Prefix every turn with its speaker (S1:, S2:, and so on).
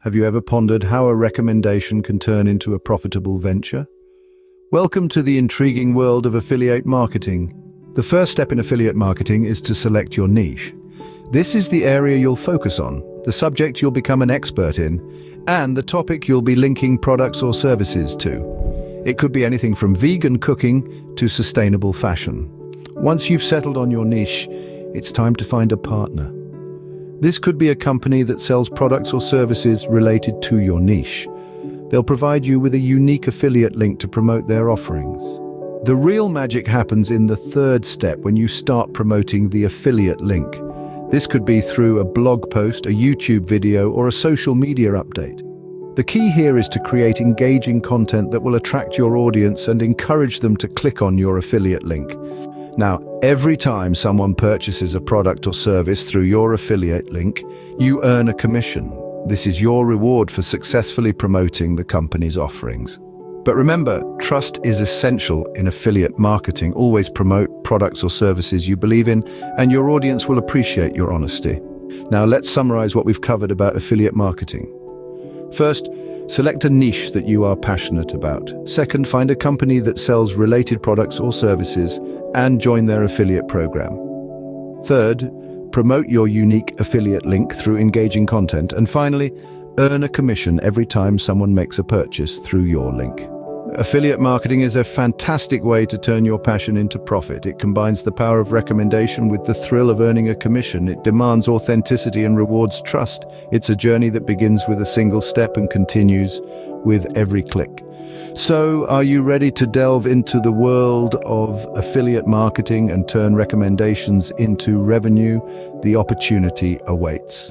S1: Have you ever pondered how a recommendation can turn into a profitable venture? Welcome to the intriguing world of affiliate marketing. The first step in affiliate marketing is to select your niche. This is the area you'll focus on, the subject you'll become an expert in, and the topic you'll be linking products or services to. It could be anything from vegan cooking to sustainable fashion. Once you've settled on your niche, it's time to find a partner. This could be a company that sells products or services related to your niche. They'll provide you with a unique affiliate link to promote their offerings. The real magic happens in the third step when you start promoting the affiliate link. This could be through a blog post, a YouTube video, or a social media update. The key here is to create engaging content that will attract your audience and encourage them to click on your affiliate link. Now, every time someone purchases a product or service through your affiliate link, you earn a commission. This is your reward for successfully promoting the company's offerings. But remember, trust is essential in affiliate marketing. Always promote products or services you believe in, and your audience will appreciate your honesty. Now, let's summarize what we've covered about affiliate marketing. First, select a niche that you are passionate about. Second, find a company that sells related products or services and join their affiliate program. Third, promote your unique affiliate link through engaging content. And finally, earn a commission every time someone makes a purchase through your link. Affiliate marketing is a fantastic way to turn your passion into profit. It combines the power of recommendation with the thrill of earning a commission. It demands authenticity and rewards trust. It's a journey that begins with a single step and continues with every click. So, are you ready to delve into the world of affiliate marketing and turn recommendations into revenue? The opportunity awaits.